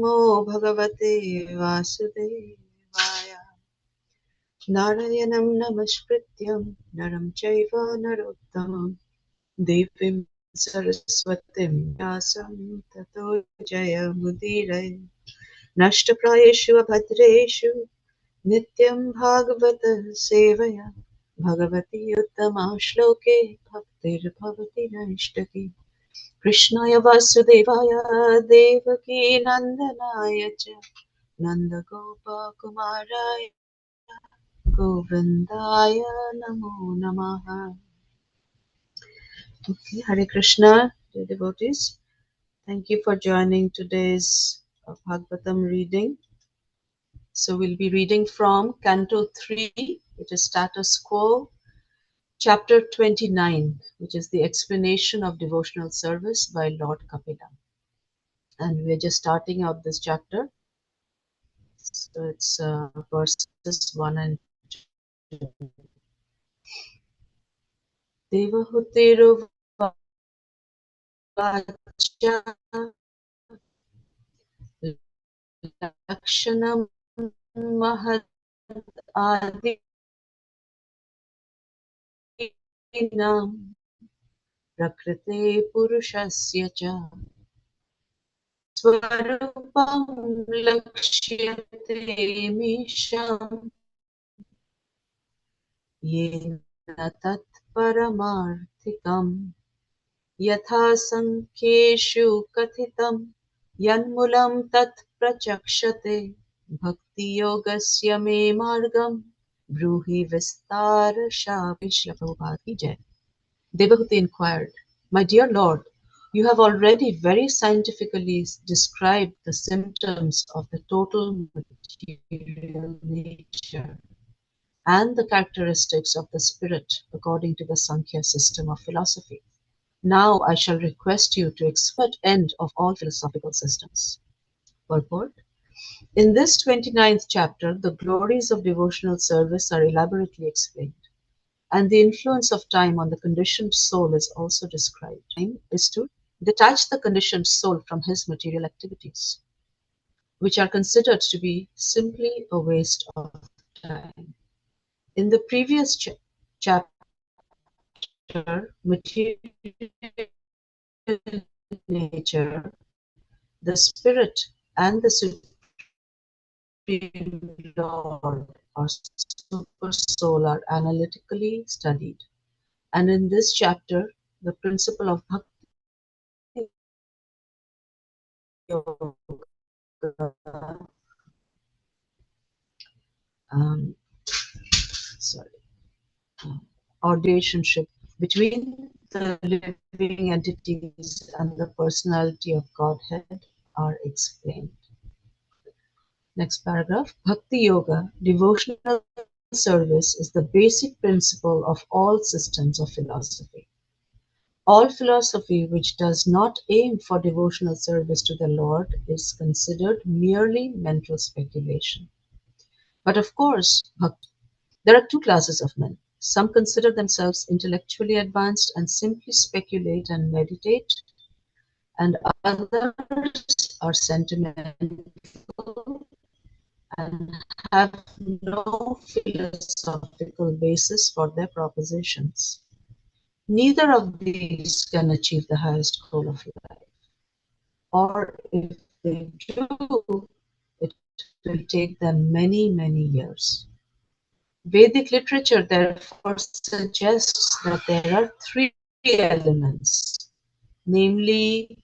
Namo Bhagavate Vasudevaya. Narayanam Namaskrityam Naram Chaiva Narottamam Devim Saraswatim Vyasam Tato Jaya Mudire Nashtaprayeshu Abhadreshu Nityam Bhagavata Sevaya Bhagavati Uttama Shloke Bhaktir Bhavati Naishtaki Krishnaya Vasudevaya Devaki Nandanaya Cha Nanda Gopa Kumaraya Govindaya Namo Namaha. Okay, Hare Krishna, dear devotees. Thank you for joining today's Bhagavatam reading. So we'll be reading from Canto 3, which is Status Quo, Chapter 29, which is the explanation of devotional service by Lord Kapila. And we're just starting out this chapter. So it's verses 1 and 2. Devahutiruvvacha lakshanam mahad adinam prakrite purushasya cha swarupam lakshyate misham yena tat paramarthikam yatha sankheshu kathitam yanmulam tat prachakshate bhakti yogasya me margam bruhi vistara shapisha Prabhupada Jai. Devahuti inquired, "My dear Lord, you have already very scientifically described the symptoms of the total material nature and the characteristics of the spirit according to the Sankhya system of philosophy. Now I shall request you to expert end of all philosophical systems." Purport. In this 29th chapter, the glories of devotional service are elaborately explained, and the influence of time on the conditioned soul is also described. Time is to detach the conditioned soul from his material activities, which are considered to be simply a waste of time. In the previous chapter, material nature, the spirit, and the Supreme Lord or Super Soul are analytically studied. And in this chapter, the principle of Bhakti Yoga, um, sorry, or relationship between the living entities and the personality of Godhead are explained. Next paragraph. Bhakti Yoga, devotional service, is the basic principle of all systems of philosophy. All philosophy which does not aim for devotional service to the Lord is considered merely mental speculation. But of course, there are two classes of men. Some consider themselves intellectually advanced and simply speculate and meditate, and others are sentimental and have no philosophical basis for their propositions. Neither of these can achieve the highest goal of life. Or if they do, it will take them many, many years. Vedic literature therefore suggests that there are three elements, namely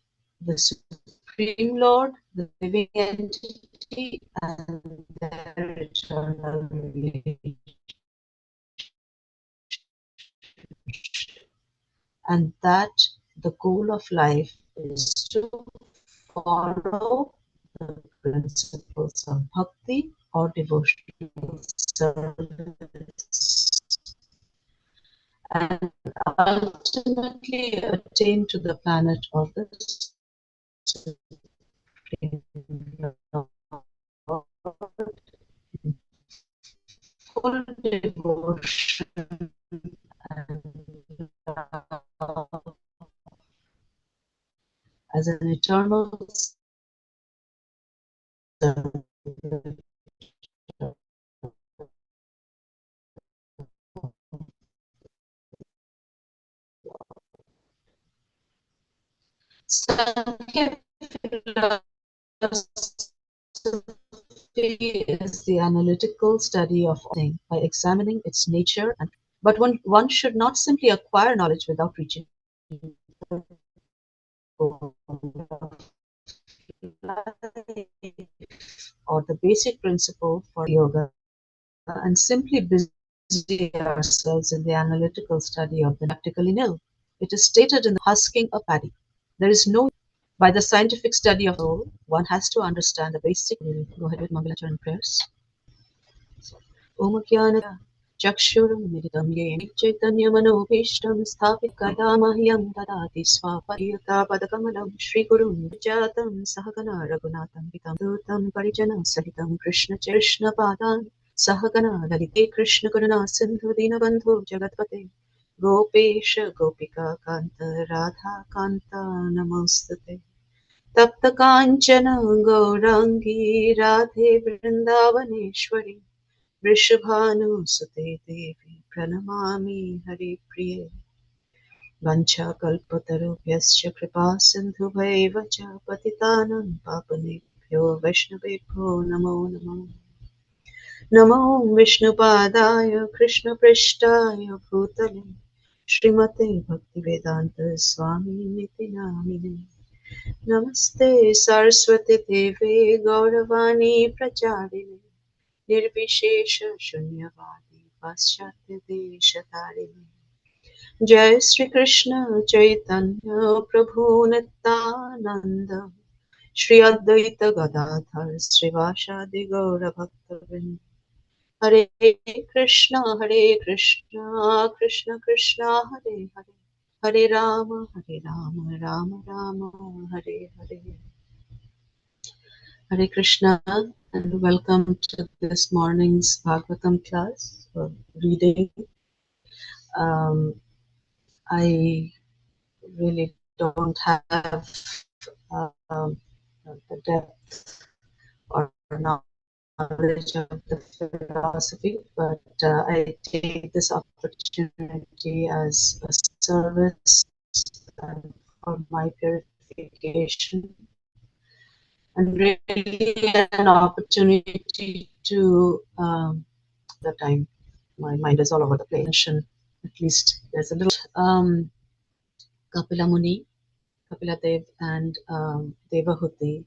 the Supreme Lord, the living entity, and their eternal relationship. And that the goal of life is to follow the principles of bhakti or devotional service and ultimately attain to the planet of the Supreme Lord in full devotion and love as an eternal Sankhya philosophy is the analytical study of thing by examining its nature and but one should not simply acquire knowledge without reaching the goal of life or the basic principle for yoga and simply busy ourselves in the analytical study of the practically nil. It is stated in the husking a paddy. There is no by the scientific study of the soul, one has to understand the basic. We'll go ahead with Mangalacharan prayers. Om Chakshurumidam Yena Chaitanyamanopeeshtam Sthapit Kadamahyam Tadati Swapayuta Padakamalam Shri Gurun Jatam Sahagana Raghunatam Vitam Dutam Parijana Sahitam Krishna Padan Sahagana Lalite Krishna Karuna Sindhu Dinabandhu Jagatpate Gopesha Gopika Kanta Radha Kanta Namostate Tapta Kanchana Gaurangi Radhe Vrindavaneshwari Vrishabhanusute Devi Pranamami Haripriye Vanchakalpatarubhyascha Kripa Sindhubhaiva cha Patitanam Papanebhyo Vaishnavebhyo Namo Namo Namo Vishnupadaya Krishna Prishtaya Bhutale Srimate Bhaktivedanta Swami Niti Namine Namaste Saraswati Devi Gauravani Pracharine Nirvishesha Shunyavadi Paschatya Deshatarine Jai Sri Krishna Chaitanya Prabhu Nityananda Shri Advaita Gadadhar Srivasadi Gaura Bhaktavind Hare Krishna Krishna Krishna Hare Hare Hare Rama Rama Rama Hare Hare Hare Krishna and welcome to this morning's Bhagavatam class for reading. I really don't have the depth or knowledge of the philosophy, but I take this opportunity as a service and for my purification and really an opportunity to the time my mind is all over the place. At least there's a little Kapila Muni, Kapila Dev, and Devahuti,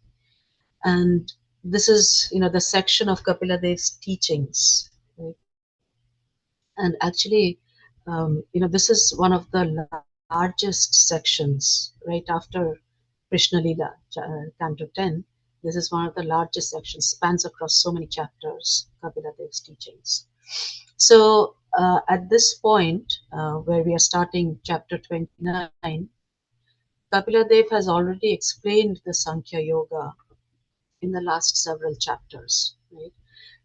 and this is the section of Kapila Dev's teachings, right? And actually, this is one of the largest sections right after Krishna Lila, Canto 10. This is one of the largest sections, spans across so many chapters, Kapila Dev's teachings. So at this point, where we are starting chapter 29, Kapila Dev has already explained the Sankhya Yoga in the last several chapters. Right?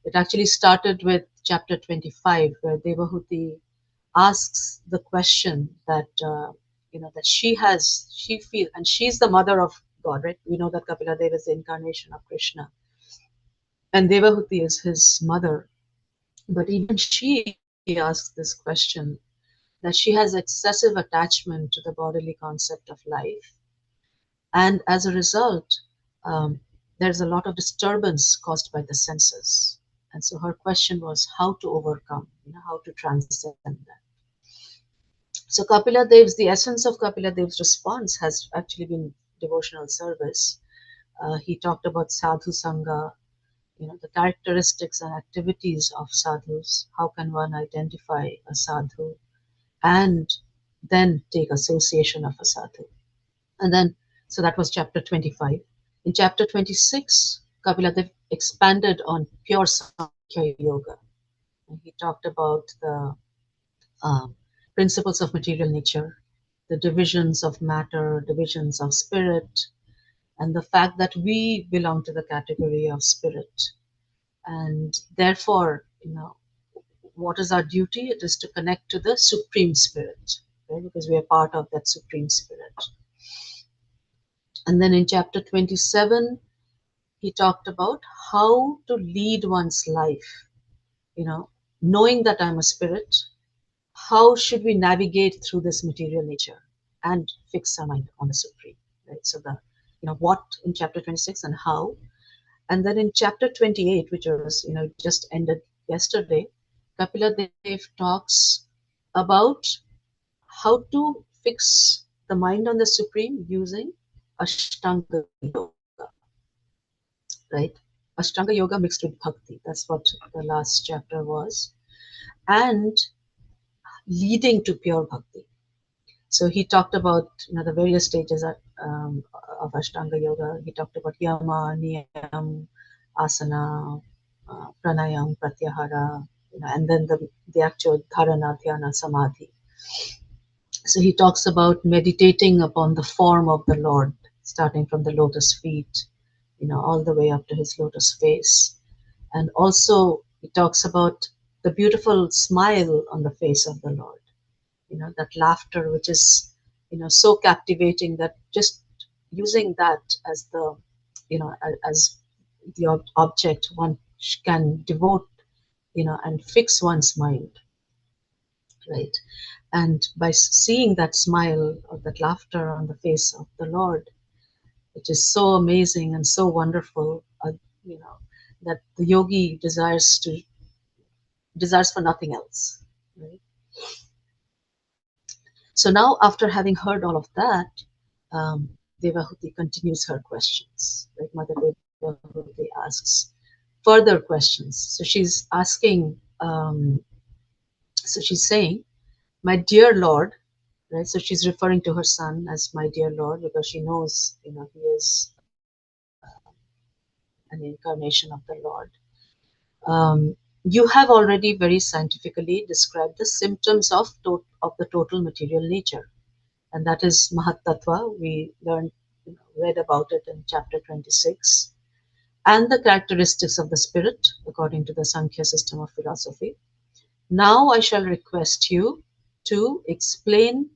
It actually started with chapter 25, where Devahuti asks the question that that she feels, and she's the mother of God, right? We know that Kapila Dev is the incarnation of Krishna, and Devahuti is his mother. But even she asks this question that she has excessive attachment to the bodily concept of life, and as a result, there's a lot of disturbance caused by the senses. And so her question was how to overcome, how to transcend that. So the essence of Kapila Dev's response has actually been devotional service. He talked about sadhu sangha, the characteristics and activities of sadhus. How can one identify a sadhu and then take association of a sadhu? And then, so that was chapter 25. In chapter 26, Kapila Dev expanded on pure Sankhya Yoga. And he talked about the um, principles of material nature, the divisions of matter, divisions of spirit, and the fact that we belong to the category of spirit. And therefore, what is our duty? It is to connect to the Supreme Spirit, right? Because we are part of that Supreme Spirit. And then in chapter 27, he talked about how to lead one's life, knowing that I'm a spirit. How should we navigate through this material nature and fix our mind on the supreme, right? So what in chapter 26 and how. And then in chapter 28, which was, just ended yesterday, Kapila Dev talks about how to fix the mind on the supreme using Ashtanga Yoga, right? Ashtanga Yoga mixed with Bhakti. That's what the last chapter was. And leading to pure Bhakti. So he talked about the various stages of Ashtanga Yoga. He talked about Yama, Niyam, Asana, Pranayam, Pratyahara, and then the actual Dharana, Dhyana, Samadhi. So he talks about meditating upon the form of the Lord, starting from the lotus feet, all the way up to his lotus face. And also he talks about the beautiful smile on the face of the Lord, that laughter, which is, so captivating that just using that as as the object one can devote, and fix one's mind, right? And by seeing that smile or that laughter on the face of the Lord, which is so amazing and so wonderful, you know, that the yogi desires for nothing else, right? So now, after having heard all of that, Devahuti continues her questions. Right? Mother Devahuti asks further questions. So she's asking, so she's saying, "My dear Lord," right? So she's referring to her son as "my dear Lord" because she knows, he is an incarnation of the Lord. You have already very scientifically described the symptoms of the total material nature, and that is Mahat Tattva. We read about it in chapter 26, and the characteristics of the spirit according to the Sankhya system of philosophy. Now I shall request you to explain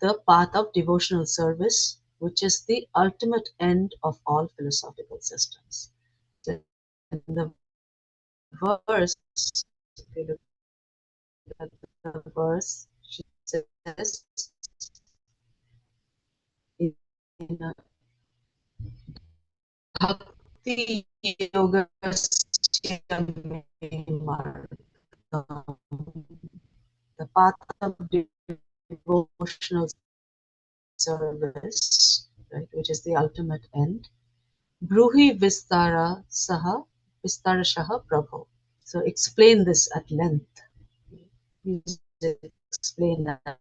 the path of devotional service, which is the ultimate end of all philosophical systems. So in the verse, if you look at the verse, she says, in Bhakti Yoga the path of devotional service, right, which is the ultimate end. Bruhi Vistara Saha Vistarashaha Prabhu. So explain this at length. Please explain at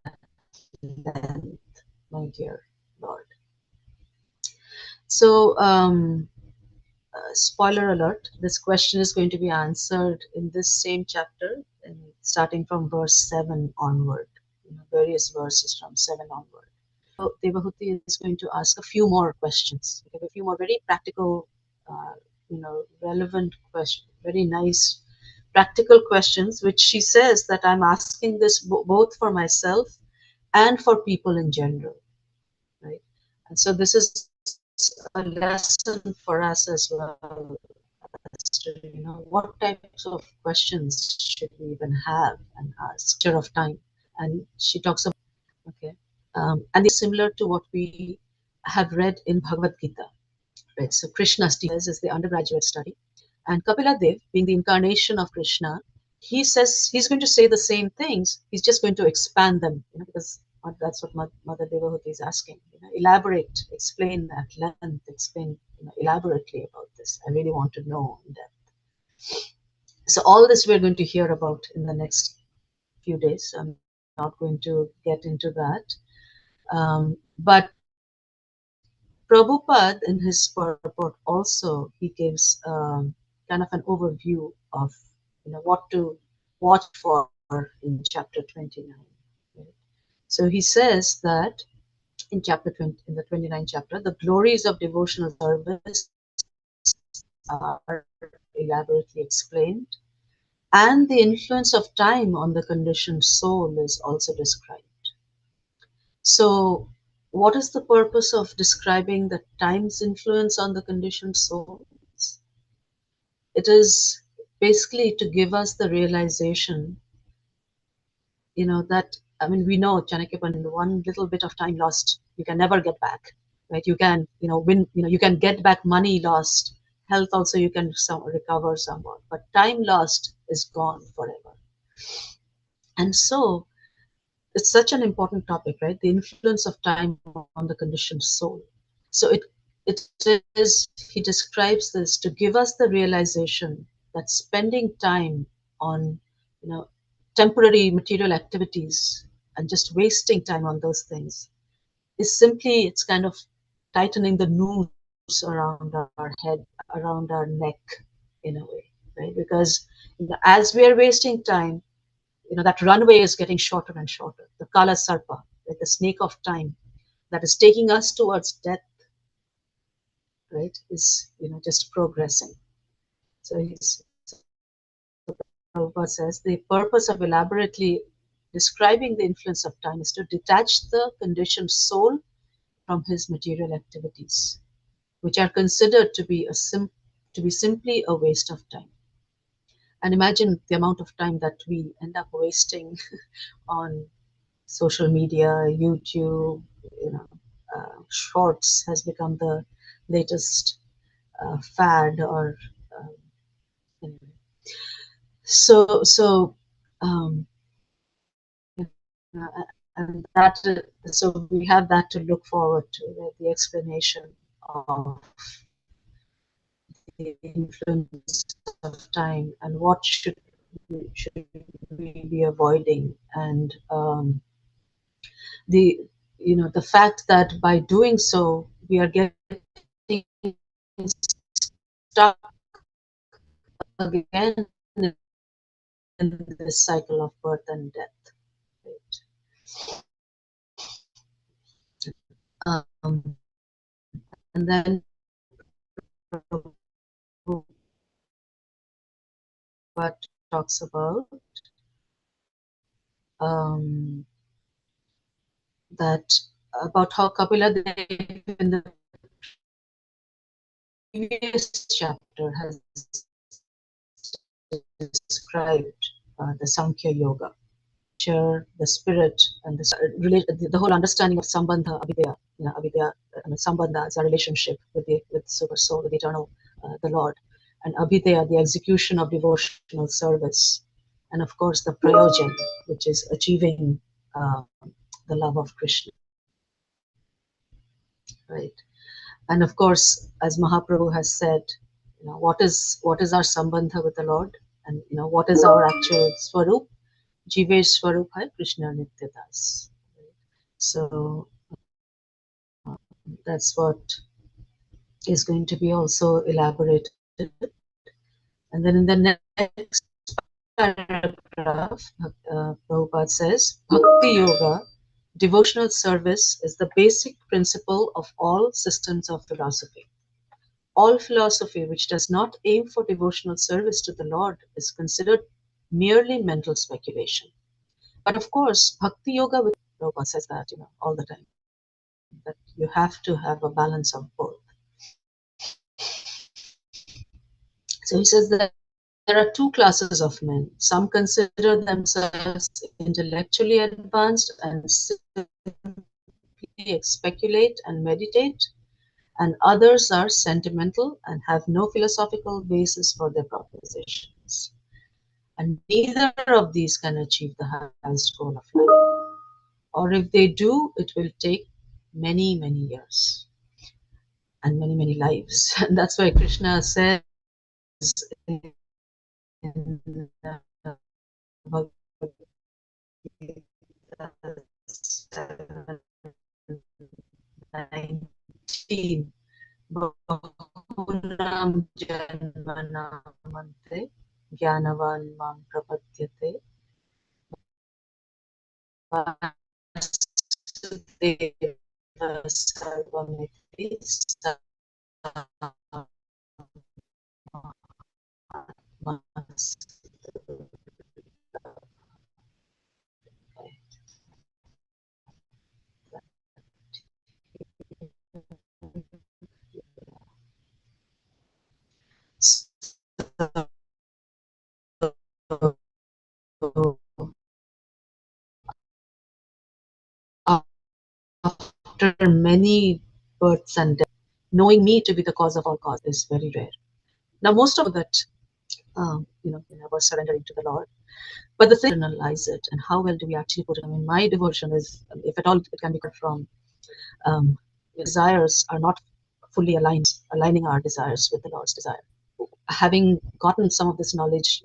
length, my dear Lord. So, spoiler alert, this question is going to be answered in this same chapter, starting from verse 7 onward, various verses from 7 onward. So Devahuti is going to ask a few more questions, a few more very practical, relevant questions, very nice practical questions, which she says that I'm asking this both for myself and for people in general, right? And so this is a lesson for us as well, as to, what types of questions should we even have and ask of time. And she talks about, okay, and it's similar to what we have read in Bhagavad Gita, right? So Krishna's teachers is the undergraduate study, and Kapila Dev, being the incarnation of Krishna, he says he's going to say the same things. He's just going to expand them, because that's what Mother Devahuti is asking. Elaborate, explain at length, explain elaborately about this. I really want to know in depth. So all this we're going to hear about in the next few days. I'm not going to get into that. But Prabhupada, in his purport, also he gives kind of an overview of what to watch for in chapter 29. Right? So he says that in chapter 20, in the 29th chapter, the glories of devotional service are elaborately explained, and the influence of time on the conditioned soul is also described. So, what is the purpose of describing the time's influence on the conditioned soul? it is basically to give us the realization, that, I mean, we know Chanakya Pandit, one little bit of time lost, you can never get back, right? You can, win, you can get back money lost, health also you can recover somewhat, but time lost is gone forever. And so it's such an important topic, right? The influence of time on the conditioned soul. So it is, he describes this to give us the realization that spending time on, temporary material activities and just wasting time on those things is simply, it's kind of tightening the noose around our head, around our neck, in a way, right? Because as we are wasting time, that runway is getting shorter and shorter. The Kala Sarpa, like the snake of time, that is taking us towards death, right, is, just progressing. So Prabhupada says the purpose of elaborately describing the influence of time is to detach the conditioned soul from his material activities, which are considered to be simply a waste of time. And imagine the amount of time that we end up wasting on social media, YouTube, shorts has become the latest fad, or anyway. So um, and that, so we have that to look forward to, right? The explanation of the influence of time and what should we be avoiding, and the the fact that by doing so we are getting stuck again in this cycle of birth and death. Right? And then what talks um, that about how Kapila Dev in the previous chapter has described the Sankhya Yoga, the spirit, and the whole understanding of Sambandha, Avidya, Avidya, Sambandha as a relationship with Super Soul, with eternal, the Lord, and Abhidya, the execution of devotional service, and of course the Prayojan, which is achieving the love of Krishna, right? And of course, as Mahaprabhu has said, what is our Sambandha with the Lord, and what is our actual Swarup? Jivesh Swarup hai Krishna Nityadas. So that's what is going to be also elaborated. And then in the next paragraph, Prabhupada says, Bhakti Yoga, devotional service, is the basic principle of all systems of philosophy. All philosophy which does not aim for devotional service to the Lord is considered merely mental speculation. But of course, Bhakti Yoga, with Prabhupada says that, all the time, that you have to have a balance of both. So he says that there are two classes of men. Some consider themselves intellectually advanced and simply speculate and meditate, and others are sentimental and have no philosophical basis for their propositions. And neither of these can achieve the highest goal of life. Or if they do, it will take many, many years and many, many lives. And that's why Krishna says in the Bhagavad Gita 7:19, Bahunam Janmanamante Jnanavan Mam Prapadyate Vasudeva Sarvamiti after many births and deaths, knowing me to be the cause of all cause is very rare. Now, most of that, was surrendering to the Lord. But the thing internalize it, and how well do we actually put it? I mean, my devotion is, if at all, it can be cut from desires are not fully aligning our desires with the Lord's desire. Having gotten some of this knowledge,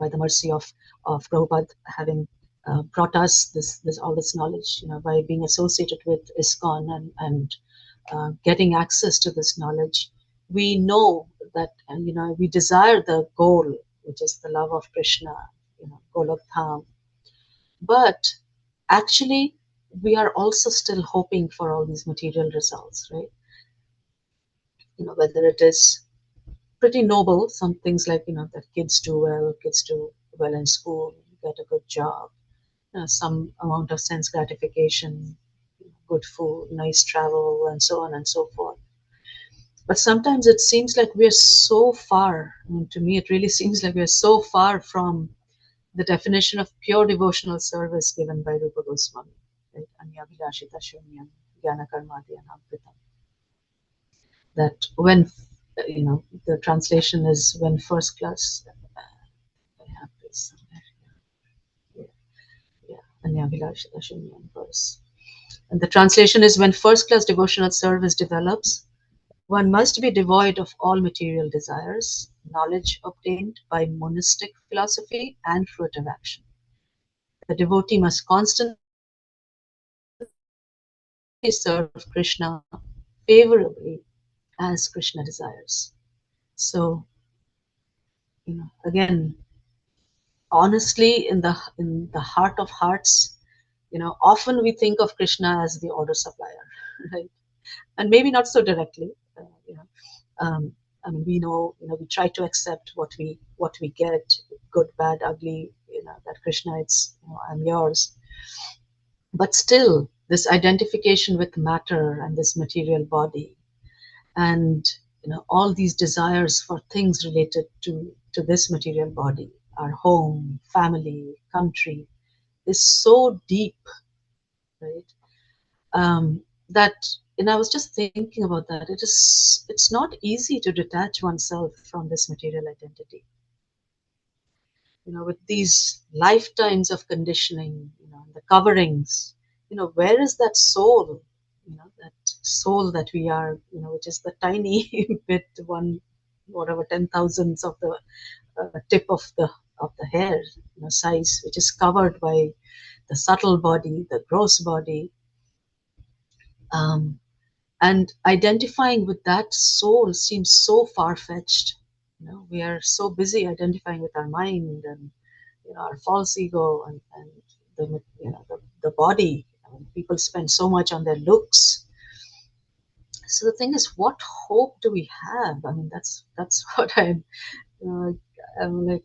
by the mercy of Prabhupada, having brought us this all this knowledge, by being associated with ISKCON and getting access to this knowledge, we know that, we desire the goal, which is the love of Krishna, Golok Dham. But actually, we are also still hoping for all these material results, right? Whether it is pretty noble, some things like, that kids do well in school, get a good job, some amount of sense gratification, good food, nice travel, and so on and so forth. But sometimes it seems like we're so far. I mean, to me, it really seems like we're so far from the definition of pure devotional service given by Rupa Goswami, right? Anyabhilashita shunyam, jnana karmadhyam amritam. That when, the translation is when first class, I have this somewhere. Yeah, Anyabhilashita shunyam verse. And the translation is when first class devotional service develops, one must be devoid of all material desires, knowledge obtained by monistic philosophy, and fruitive action. The devotee must constantly serve Krishna favorably as Krishna desires. So, again, honestly, in the heart of hearts, often we think of Krishna as the order supplier, right? And maybe not so directly. Um, I mean, we try to accept what we get, good, bad, ugly. That Krishna, I'm yours. But still, this identification with matter and this material body, and all these desires for things related to this material body, our home, family, country, is so deep, right? That, and I was just thinking about that. It's not easy to detach oneself from this material identity. With these lifetimes of conditioning, the coverings, where is that soul? That soul that we are, which is the tiny bit, one, whatever, 10,000ths of the tip of the hair, size, which is covered by the subtle body, the gross body. And identifying with that soul seems so far-fetched. We are so busy identifying with our mind and our false ego and the body. I mean, people spend so much on their looks. So the thing is, what hope do we have? I mean, that's what I'm like.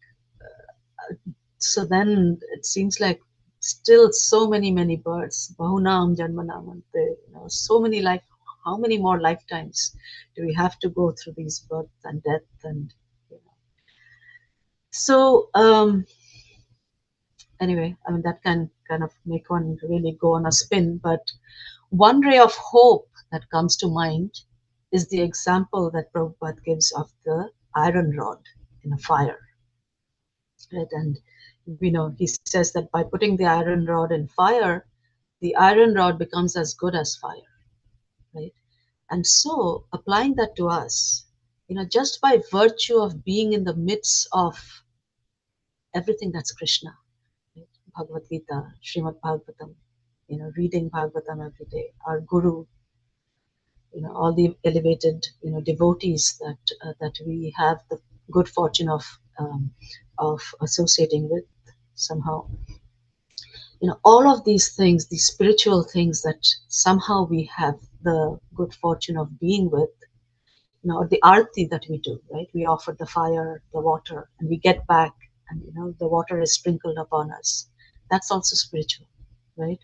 So then it seems like still so many births. Bahunam janmanamante. So many life. How many more lifetimes do we have to go through these birth and death and so anyway, I mean, that can kind of make one really go on a spin. But one ray of hope that comes to mind is the example that Prabhupada gives of the iron rod in a fire. Right? And he says that by putting the iron rod in fire, the iron rod becomes as good as fire. Right? And so applying that to us, just by virtue of being in the midst of everything that's Krishna, right? Bhagavad Gita, Srimad Bhagavatam, reading Bhagavatam every day, our Guru, all the elevated, devotees that we have the good fortune of associating with somehow. All of these things, these spiritual things that somehow we have the good fortune of being with, the arti that we do, right? We offer the fire, the water, and we get back, and the water is sprinkled upon us. That's also spiritual, right?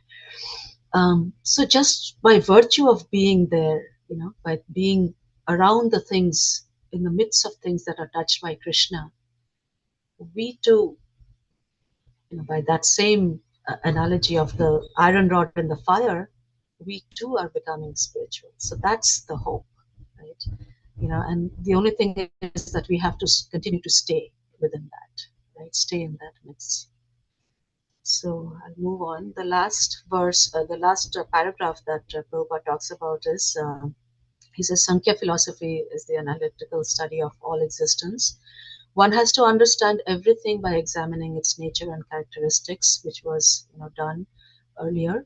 So just by virtue of being there, by being around the things in the midst of things that are touched by Krishna, we too, by that same analogy of the iron rod and the fire, we too are becoming spiritual. So that's the hope, right? And the only thing is that we have to continue to stay within that, right? Stay in that midst. So I'll move on. The last verse, the last paragraph that Prabhupada talks about is, he says, Sankhya philosophy is the analytical study of all existence. One has to understand everything by examining its nature and characteristics, which was done earlier.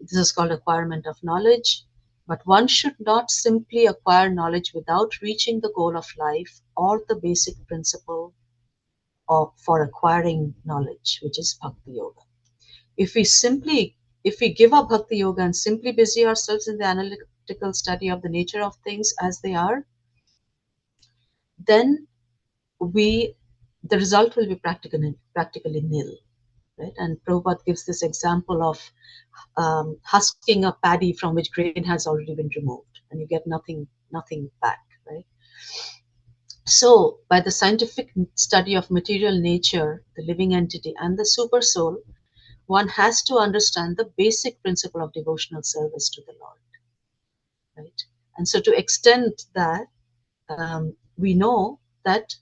This is called acquirement of knowledge. But one should not simply acquire knowledge without reaching the goal of life or the basic principle for acquiring knowledge, which is bhakti yoga. If we give up bhakti yoga and simply busy ourselves in the analytical study of the nature of things as they are, then the result will be practically nil, right? And Prabhupada gives this example of husking a paddy from which grain has already been removed, and you get nothing back, right? So, by the scientific study of material nature, the living entity, and the super soul, one has to understand the basic principle of devotional service to the Lord, right? And so, to extend that, we know that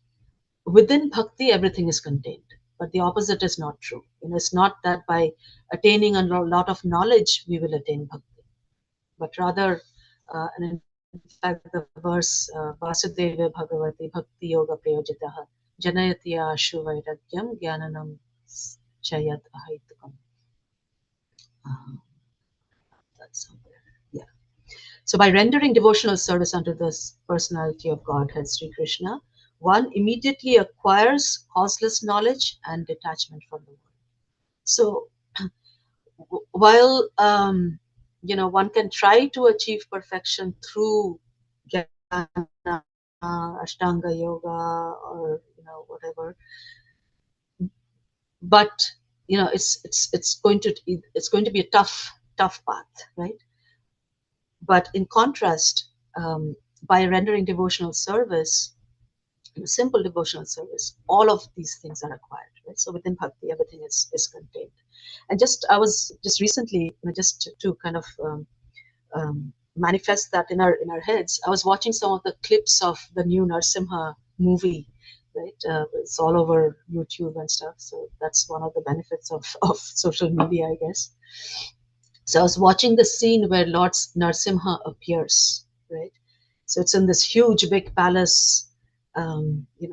within bhakti everything is contained, but the opposite is not true. It's not that by attaining a lot of knowledge we will attain bhakti, but rather, and in fact, the verse Vasudeva Bhagavati Bhakti Yoga Prayojitaha Janayatiya Ashu Vairagyam Jnananam Chayat Ahaitukam. That's somewhere. Yeah. So, by rendering devotional service unto the personality of Godhead, Sri Krishna, one immediately acquires causeless knowledge and detachment from the world. So, while one can try to achieve perfection through jnana, ashtanga yoga, or whatever, but it's going to be a tough path, right? But in contrast, by rendering devotional service, simple devotional service, all of these things are acquired, right? So within bhakti, everything is contained. And I was just recently, just to kind of manifest that in our heads, I was watching some of the clips of the new Narsimha movie, right? It's all over YouTube and stuff. So that's one of the benefits of social media, I guess. So I was watching the scene where Lord Narsimha appears, right? So it's in this huge big palace,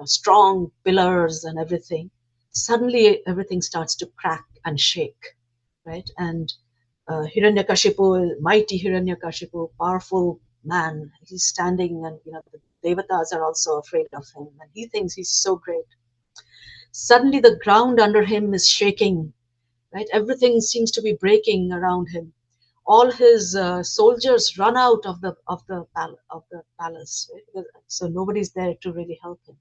strong pillars and everything. Suddenly everything starts to crack and shake, right? And Hiranyakashipu, mighty Hiranyakashipu, powerful man, he's standing, and the devatas are also afraid of him, and he thinks he's so great. Suddenly the ground under him is shaking, right? Everything seems to be breaking around him. All his soldiers run out of the palace, right? So nobody's there to really help him,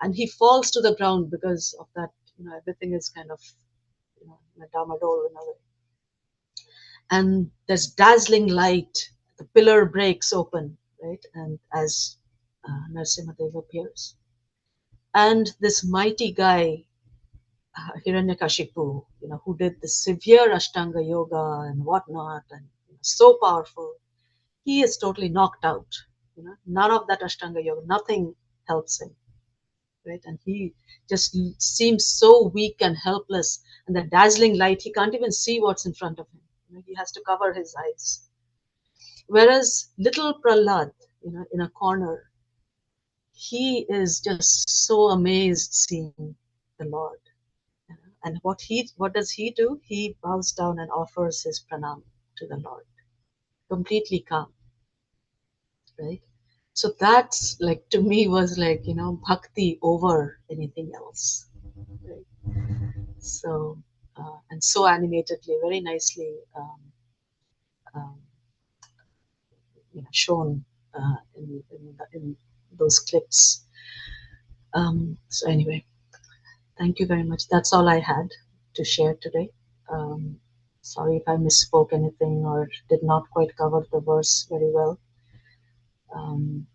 and he falls to the ground because of that. Everything is kind of in a damadole in a way, and there's dazzling light. The pillar breaks open, right? And as Narsimhadev appears, and this mighty guy, Hiranyakashipu, who did the severe Ashtanga yoga and whatnot, and so powerful, he is totally knocked out. None of that Ashtanga yoga, nothing helps him, right? And he just seems so weak and helpless. And the dazzling light, he can't even see what's in front of him. He has to cover his eyes. Whereas little Prahlad, in a corner, he is just so amazed seeing the Lord. And what does he do? He bows down and offers his pranam to the Lord, completely calm, right? So that's like, to me, was like, bhakti over anything else, right? So and so animatedly, very nicely um, shown in those clips. So anyway, thank you very much. That's all I had to share today. Um, Sorry if I misspoke anything or did not quite cover the verse very well. Um,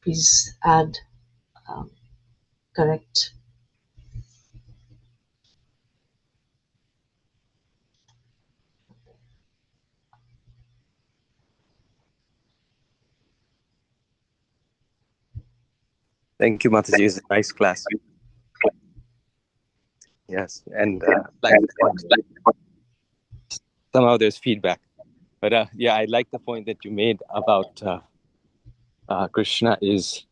please add, um, correct. Thank you, Mataji. It's a nice class. Yes, and like the point. Somehow there's feedback, but yeah, I like the point that you made about Krishna is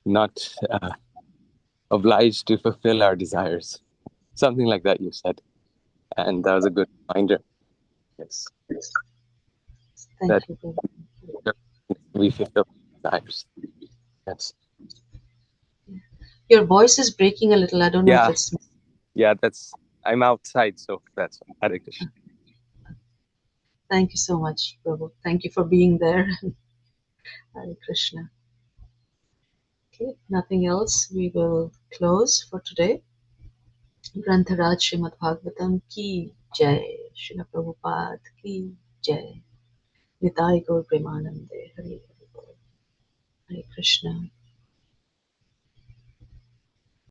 not obliged to fulfill our desires. Something like that you said, and that was a good reminder. Yes, Thank that you, Prabhu. we fulfill desires. Yes. Your voice is breaking a little. I don't know if Yeah, it's. yeah. That's I'm outside, so that's Hare Krishna. Thank you so much, Prabhu. Thank you for being there. Hare Krishna. Okay, nothing else. We will close for today. Grantharaj Srimad Bhagavatam ki jai. Srila Prabhupada ki jai. Nitai Gaur Premanande. Hare Hare Krishna.